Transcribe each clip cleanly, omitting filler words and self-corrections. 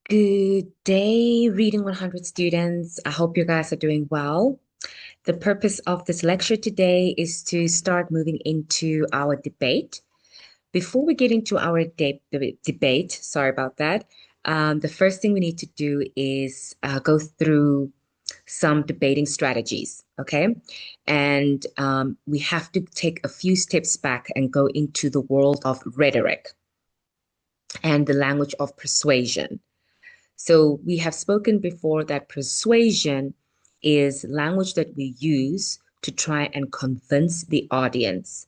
Good day, Reading 100 students. I hope you guys are doing well. The purpose of this lecture today is to start moving into our debate. Before we get into our debate, sorry about that, the first thing we need to do is go through some debating strategies, okay? And we have to take a few steps back and go into the world of rhetoric and the language of persuasion. So we have spoken before that persuasion is language that we use to try and convince the audience.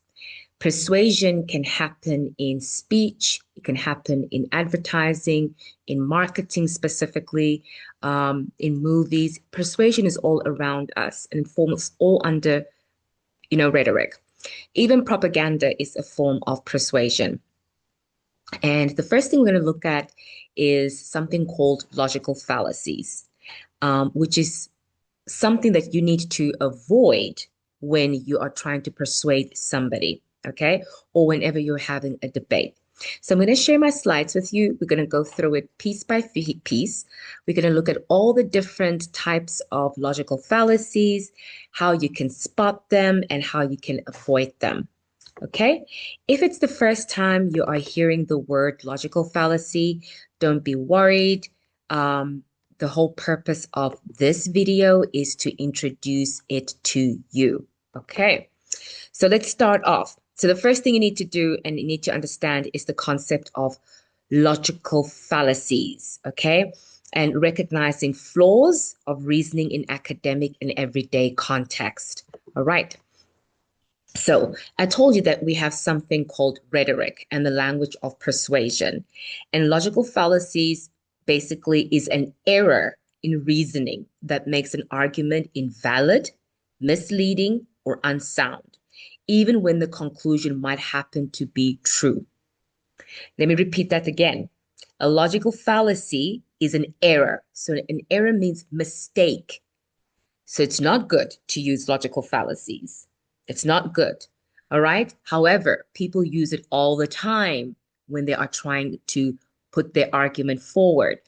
Persuasion can happen in speech, it can happen in advertising, in marketing specifically, in movies. Persuasion is all around us and it falls all under, rhetoric. Even propaganda is a form of persuasion. And the first thing we're going to look at is something called logical fallacies, which is something that you need to avoid when you are trying to persuade somebody, okay? Or whenever you're having a debate. So I'm going to share my slides with you. We're going to go through it piece by piece. We're going to look at all the different types of logical fallacies, how you can spot them, and how you can avoid them. Okay. If it's the first time you are hearing the word logical fallacy, don't be worried. The whole purpose of this video is to introduce it to you. Okay. So let's start off. So the first thing you need to do and you need to understand is the concept of logical fallacies. Okay. And recognizing flaws of reasoning in academic and everyday context. All right. So I told you that we have something called rhetoric and the language of persuasion. And logical fallacies basically is an error in reasoning that makes an argument invalid, misleading, or unsound, even when the conclusion might happen to be true. Let me repeat that again. A logical fallacy is an error. So an error means mistake. So it's not good to use logical fallacies. It's not good. All right. However, people use it all the time when they are trying to put their argument forward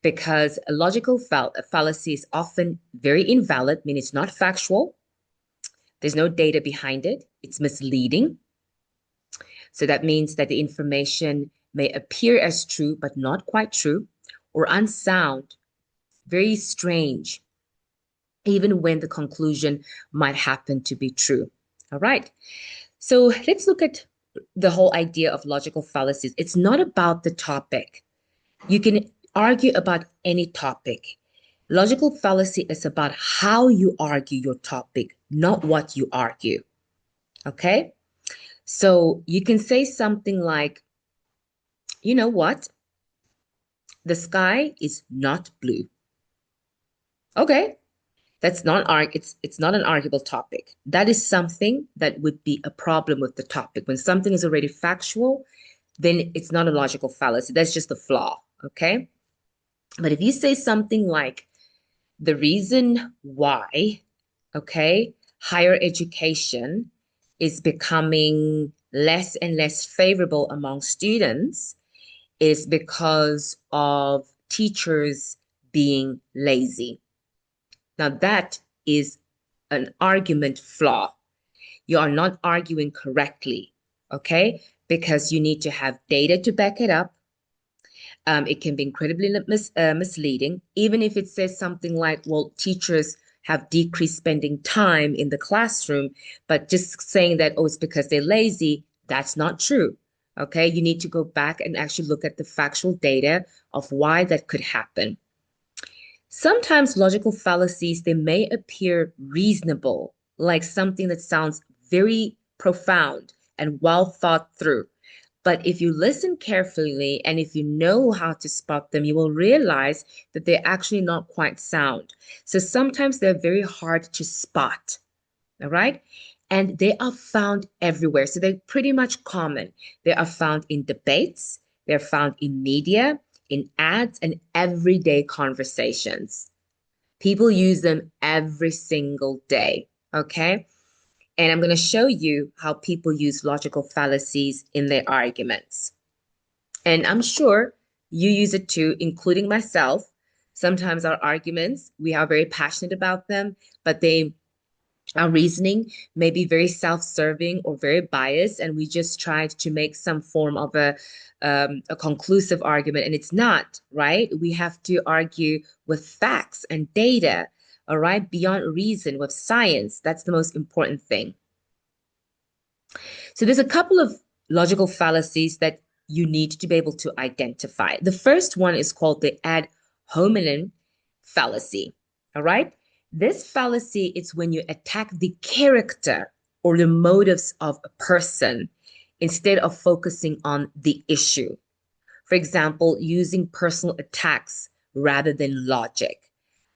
because a logical fallacy is often very invalid, meaning it's not factual. There's no data behind it. It's misleading. So that means that the information may appear as true, but not quite true, or unsound, very strange, even when the conclusion might happen to be true. All right. So let's look at the whole idea of logical fallacies. It's not about the topic. You can argue about any topic. Logical fallacy is about how you argue your topic, not what you argue. Okay. So you can say something like, you know what? The sky is not blue. Okay. That's not it's not an arguable topic. That is something that would be a problem with the topic. When something is already factual, then it's not a logical fallacy. That's just a flaw. Okay. But if you say something like the reason why, okay, higher education is becoming less and less favorable among students is because of teachers being lazy. Now, that is an argument flaw. You are not arguing correctly, okay? Because you need to have data to back it up. It can be incredibly misleading, even if it says something like, well, teachers have decreased spending time in the classroom, but just saying that, oh, it's because they're lazy, that's not true. Okay, you need to go back and actually look at the factual data of why that could happen. Sometimes logical fallacies, they may appear reasonable, like something that sounds very profound and well thought through. But if you listen carefully and if you know how to spot them, you will realize that they're actually not quite sound. So sometimes they're very hard to spot. All right. And they are found everywhere. So they're pretty much common. They are found in debates, they're found in media, in ads, and everyday conversations. People use them every single day. Okay. And I'm going to show you how people use logical fallacies in their arguments. And I'm sure You use it too, including myself. Sometimes our arguments, we are very passionate about them, but our reasoning may be very self-serving or very biased, and we just tried to make some form of a conclusive argument, and it's not, right? We have to argue with facts and data, all right, beyond reason, with science. That's the most important thing. So there's a couple of logical fallacies that you need to be able to identify. The first one is called the ad hominem fallacy. All right. This fallacy is when you attack the character or the motives of a person instead of focusing on the issue. For example, using personal attacks rather than logic.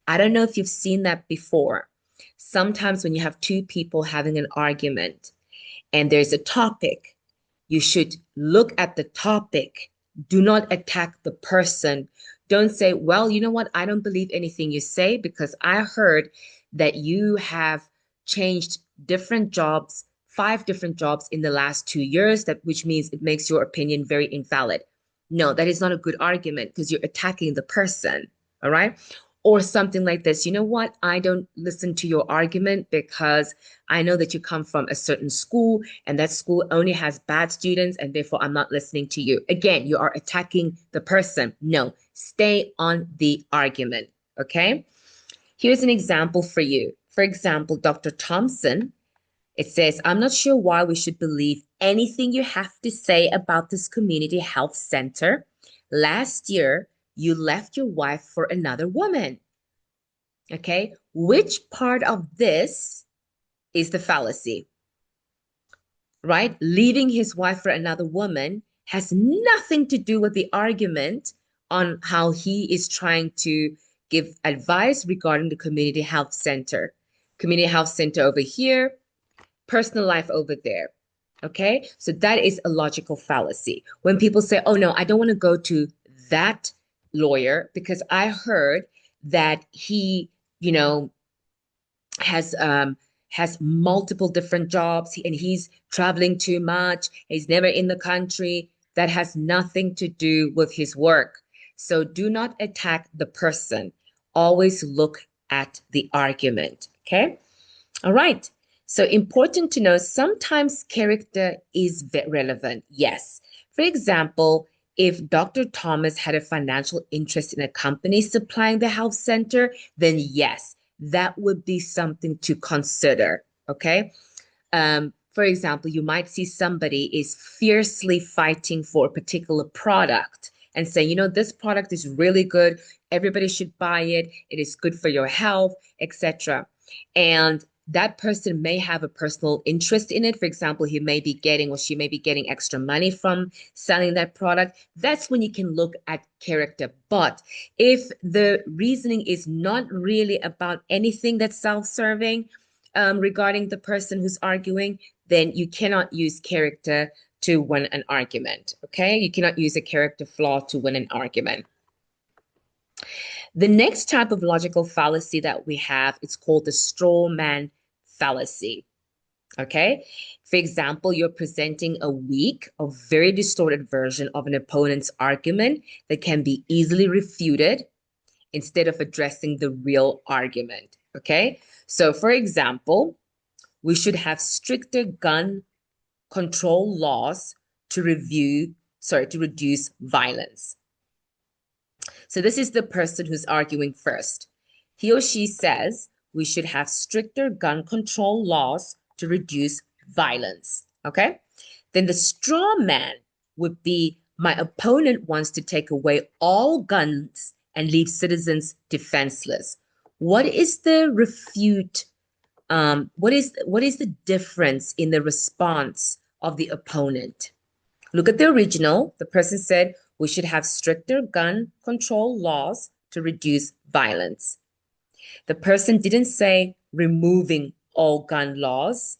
I don't know if you've seen that before. Sometimes when you have two people having an argument, and there's a topic, you should look at the topic. Do not attack the person. Don't say, well, you know what? I don't believe anything you say because I heard that you have changed different jobs, 5 different jobs in the last 2 years, that which means it makes your opinion very invalid. No, that is not a good argument because you're attacking the person. All right. Or something like this. You know what? I don't listen to your argument because I know that you come from a certain school and that school only has bad students, and therefore I'm not listening to you. Again, you are attacking the person. No, stay on the argument. Okay. Here's an example for you. For example, Dr. Thompson, it says, I'm not sure why we should believe anything you have to say about this community health center. Last year, you left your wife for another woman. Okay, which part of this is the fallacy? Right? Leaving his wife for another woman has nothing to do with the argument on how he is trying to give advice regarding the community health center. Community health center over here, personal life over there. Okay, so that is a logical fallacy. When people say, oh no, I don't want to go to that lawyer because I heard that he, you know, has has multiple different jobs and he's traveling too much. He's never in the country. That has nothing to do with his work. So do not attack the person. Always look at the argument. Okay. All right. So important to know, sometimes character is relevant. Yes. For example, if Dr. Thomas had a financial interest in a company supplying the health center, then yes, that would be something to consider. Okay. For example, you might see somebody is fiercely fighting for a particular product and say, you know, this product is really good. Everybody should buy it. It is good for your health, etc. And that person may have a personal interest in it. For example, he may be getting or she may be getting extra money from selling that product. That's when you can look at character. But if the reasoning is not really about anything that's self-serving regarding the person who's arguing, then you cannot use character to win an argument. Okay, you cannot use a character flaw to win an argument. The next type of logical fallacy that we have is called the straw man fallacy. Okay. For example, you're presenting a weak or very distorted version of an opponent's argument that can be easily refuted instead of addressing the real argument. Okay. So, for example, we should have stricter gun control laws to reduce violence. So this is the person who's arguing first. He or she says we should have stricter gun control laws to reduce violence. Okay. Then the straw man would be my opponent wants to take away all guns and leave citizens defenseless. What is the refute? What is the difference in the response of the opponent? Look at the original. The person said we should have stricter gun control laws to reduce violence. The person didn't say removing all gun laws,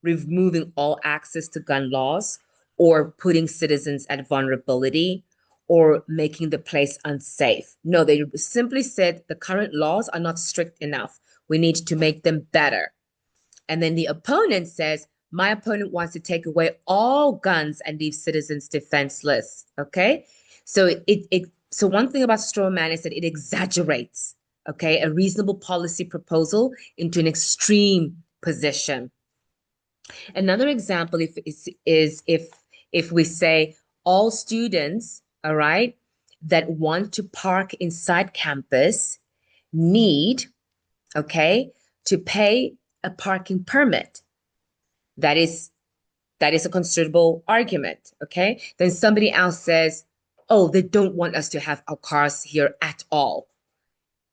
removing all access to gun laws, or putting citizens at vulnerability, or making the place unsafe. No, they simply said the current laws are not strict enough. We need to make them better. And then the opponent says, my opponent wants to take away all guns and leave citizens defenseless. Okay. So So one thing about straw man is that it exaggerates, okay, a reasonable policy proposal into an extreme position. Another example is if we say all students, all right, that want to park inside campus need, okay, to pay a parking permit. That is a considerable argument, okay? Then somebody else says, "Oh, they don't want us to have our cars here at all."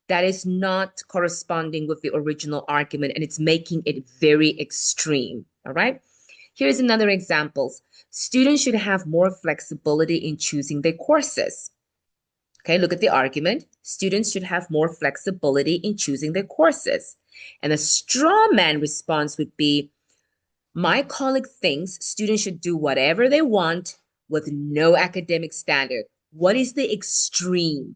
That is not corresponding with the original argument, and it's making it very extreme, all right? Here's another example. Students should have more flexibility in choosing their courses. Okay, look at the argument. Students should have more flexibility in choosing their courses. And the straw man response would be, my colleague thinks students should do whatever they want with no academic standard. What is the extreme?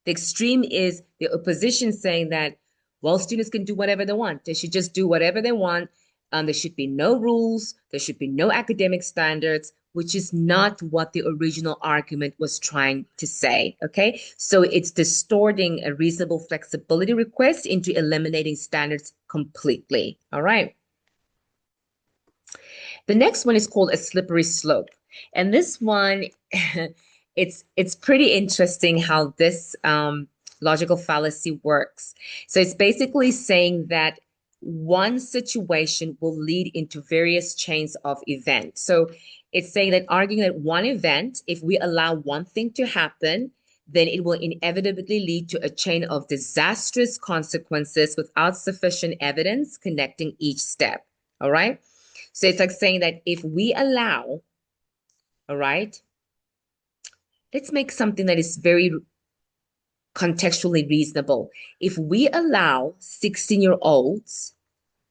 The extreme is the opposition saying that, well, students can do whatever they want. They should just do whatever they want. There should be no rules. There should be no academic standards, which is not what the original argument was trying to say. Okay, so it's distorting a reasonable flexibility request into eliminating standards completely. All right. The next one is called a slippery slope. And this one, it's pretty interesting how this logical fallacy works. So it's basically saying that one situation will lead into various chains of events. So it's saying that arguing that one event, if we allow one thing to happen, then it will inevitably lead to a chain of disastrous consequences without sufficient evidence connecting each step. All right. So it's like saying that if we allow, all right, let's make something that is very contextually reasonable. If we allow 16-year-olds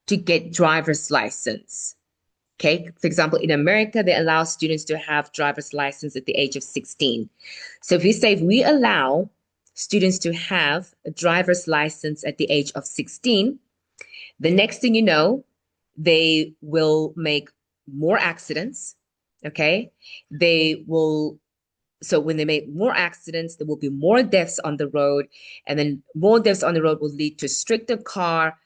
to get driver's license, okay, for example, in America, they allow students to have driver's license at the age of 16. So if we allow students to have a driver's license at the age of 16, the next thing you know, they will make more accidents, okay? So when they make more accidents, there will be more deaths on the road, and then more deaths on the road will lead to stricter car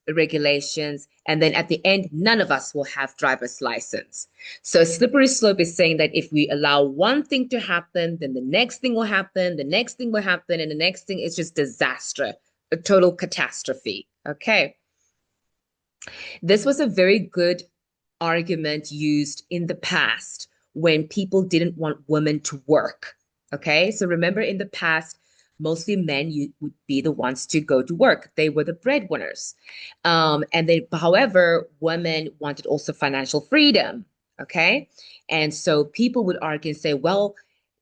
regulations, and then at the end, none of us will have driver's license. So a slippery slope is saying that if we allow one thing to happen, then the next thing will happen, the next thing will happen, and the next thing is just disaster, a total catastrophe, okay? This was a very good argument used in the past when people didn't want women to work. Okay, so remember in the past, mostly men would be the ones to go to work. They were the breadwinners. However, women wanted also financial freedom. Okay, and so people would argue and say, well,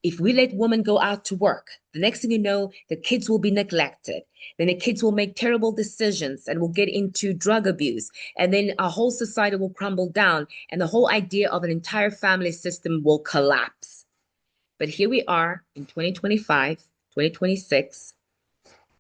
if we let women go out to work, the next thing you know, the kids will be neglected. Then the kids will make terrible decisions and will get into drug abuse. And then our whole society will crumble down and the whole idea of an entire family system will collapse. But here we are in 2025, 2026,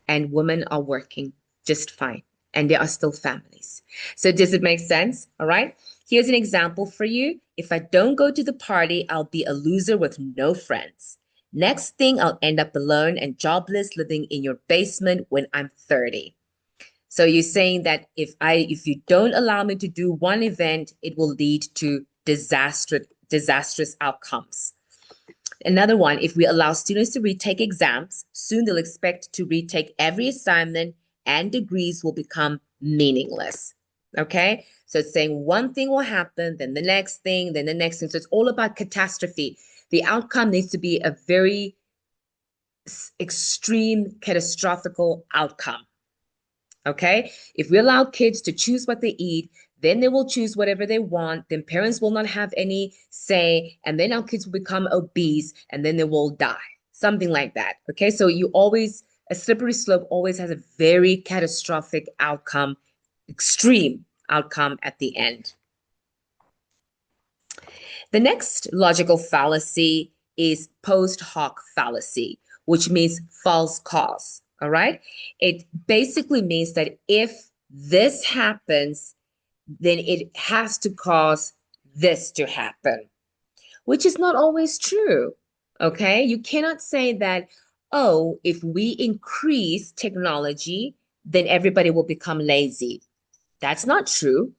and women are working just fine. And there are still families. So does it make sense? All right. Here's an example for you. If I don't go to the party, I'll be a loser with no friends. Next thing, I'll end up alone and jobless living in your basement when I'm 30. So you're saying that if you don't allow me to do one event, it will lead to disastrous outcomes. Another one, if we allow students to retake exams, soon they'll expect to retake every assignment and degrees will become meaningless. Okay? So it's saying one thing will happen, then the next thing, then the next thing. So it's all about catastrophe. The outcome needs to be a very extreme, catastrophical outcome. Okay? If we allow kids to choose what they eat, then they will choose whatever they want. Then parents will not have any say. And then our kids will become obese and then they will die. Something like that. Okay? So a slippery slope always has a very catastrophic outcome, extreme outcome at the end. The next logical fallacy is post hoc fallacy, which means false cause. All right? It basically means that if this happens, then it has to cause this to happen, which is not always true. Okay, you cannot say that, oh, if we increase technology, then everybody will become lazy. That's not true.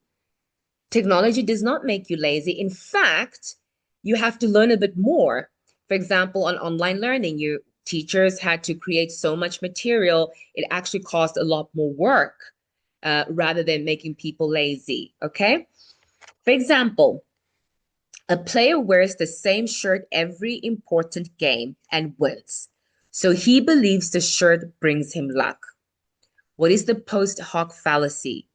Technology does not make you lazy. In fact, you have to learn a bit more. For example, on online learning, you teachers had to create so much material, it actually caused a lot more work rather than making people lazy. Okay. For example, a player wears the same shirt every important game and wins. So he believes the shirt brings him luck. What is the post hoc fallacy?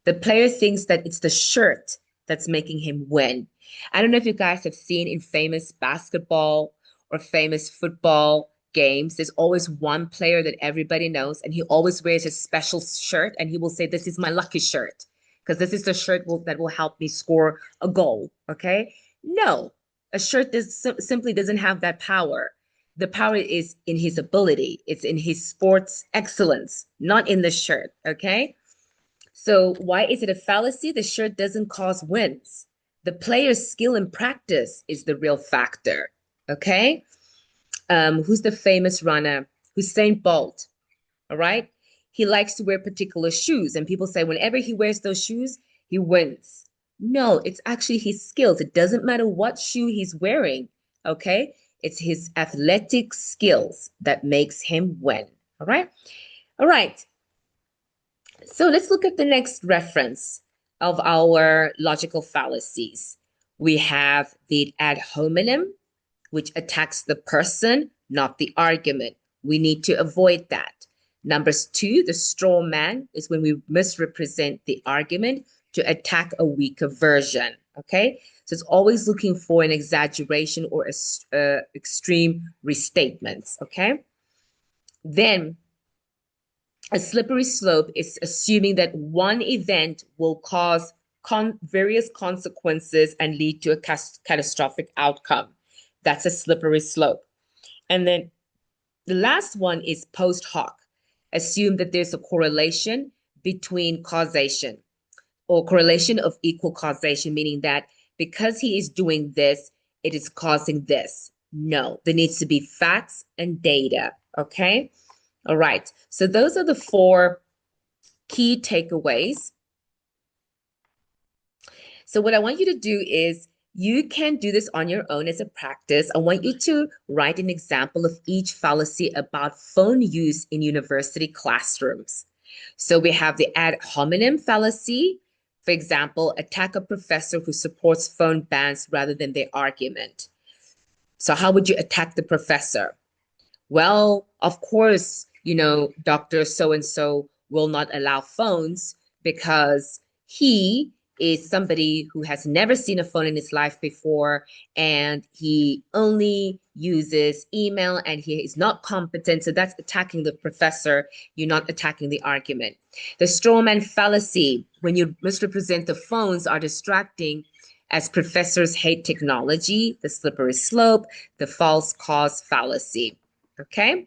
The player thinks that it's the shirt that's making him win. I don't know if you guys have seen in famous basketball or famous football games, there's always one player that everybody knows, and he always wears a special shirt, and he will say, "This is my lucky shirt, because this is the shirt that will help me score a goal." Okay? No, a shirt simply doesn't have that power. The power is in his ability, it's in his sports excellence, not in the shirt. Okay? So why is it a fallacy? The shirt doesn't cause wins. The player's skill and practice is the real factor. Okay. Who's the famous runner? Usain Bolt. All right. He likes to wear particular shoes, and people say whenever he wears those shoes, he wins. No, it's actually his skills. It doesn't matter what shoe he's wearing. Okay. It's his athletic skills that makes him win. All right. All right. So let's look at the next reference of our logical fallacies. We have the ad hominem, which attacks the person, not the argument. We need to avoid that. Number two, the straw man is when we misrepresent the argument to attack a weaker version. Okay, so it's always looking for an exaggeration or extreme restatements. Okay, then a slippery slope is assuming that one event will cause various consequences and lead to a catastrophic outcome. That's a slippery slope. And then the last one is post hoc. Assume that there's a correlation between causation or correlation of equal causation, meaning that because he is doing this, it is causing this. No, there needs to be facts and data. Okay. All right. So those are the four key takeaways. So what I want you to do is you can do this on your own as a practice. I want you to write an example of each fallacy about phone use in university classrooms. So we have the ad hominem fallacy. For example, attack a professor who supports phone bans rather than their argument. So how would you attack the professor? Well, of course, Dr. So and so will not allow phones because he is somebody who has never seen a phone in his life before, and he only uses email and he is not competent. So that's attacking the professor. You're not attacking the argument. The straw man fallacy, when you misrepresent the phones are distracting as professors hate technology, the slippery slope, the false cause fallacy. Okay.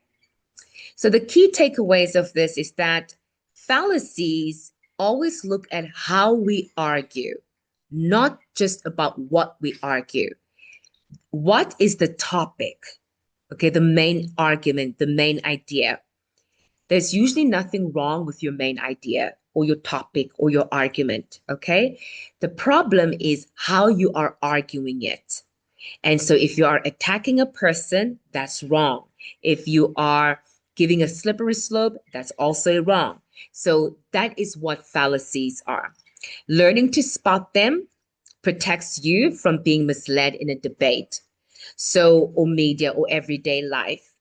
So the key takeaways of this is that fallacies always look at how we argue, not just about what we argue. What is the topic? Okay, the main argument, the main idea. There's usually nothing wrong with your main idea or your topic or your argument. Okay. The problem is how you are arguing it. And so if you are attacking a person, that's wrong. If you are giving a slippery slope, that's also wrong. So that is what fallacies are. Learning to spot them protects you from being misled in a debate. So, or media or everyday life.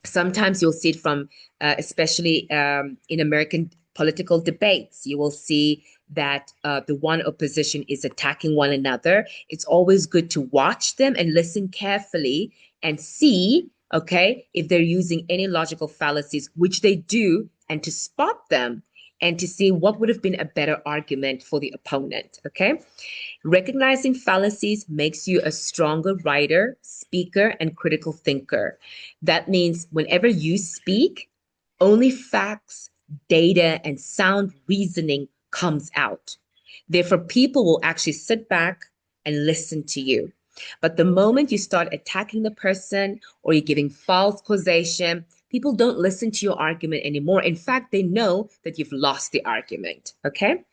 Sometimes you'll see it from, especially in American political debates, you will see that the one opposition is attacking one another. It's always good to watch them and listen carefully and see, okay, if they're using any logical fallacies, which they do, and to spot them and to see what would have been a better argument for the opponent, okay? Recognizing fallacies makes you a stronger writer, speaker, and critical thinker. That means whenever you speak, only facts, data, and sound reasoning comes out. Therefore, people will actually sit back and listen to you. But the moment you start attacking the person or you're giving false causation, people don't listen to your argument anymore. In fact, they know that you've lost the argument. Okay.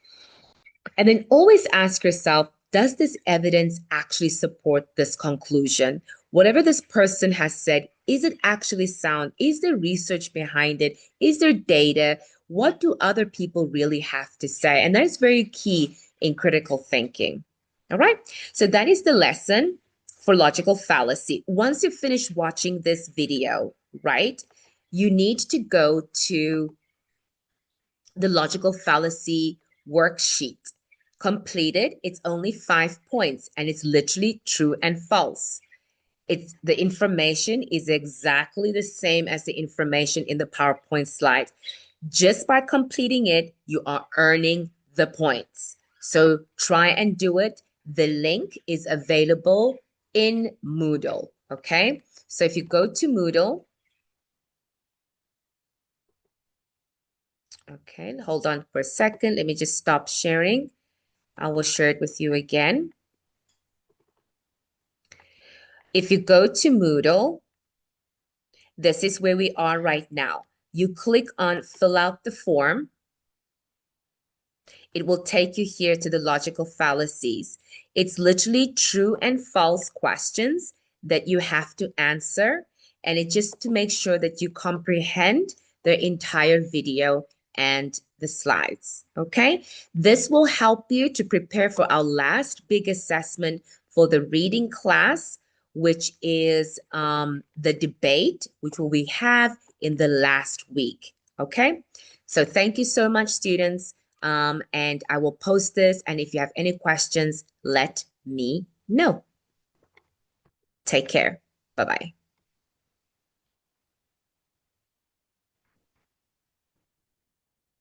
And then always ask yourself, does this evidence actually support this conclusion? Whatever this person has said, is it actually sound? Is there research behind it? Is there data? What do other people really have to say? And that is very key in critical thinking. All right. So that is the lesson for logical fallacy. Once you finish watching this video, right, you need to go to the logical fallacy worksheet. Completed, it's only 5 points and it's literally true and false. It's the information is exactly the same as the information in the PowerPoint slide. Just by completing it, you are earning the points. So try and do it. The link is available in Moodle. Okay. So if you go to Moodle, okay, hold on for a second. Let me just stop sharing. I will share it with you again. If you go to Moodle, this is where we are right now. You click on fill out the form. It will take you here to the logical fallacies. It's literally true and false questions that you have to answer. And it's just to make sure that you comprehend the entire video and the slides. Okay. This will help you to prepare for our last big assessment for the reading class, which is the debate, which we have in the last week. Okay. So thank you so much, students. And I will post this. And if you have any questions, let me know. Take care. Bye-bye.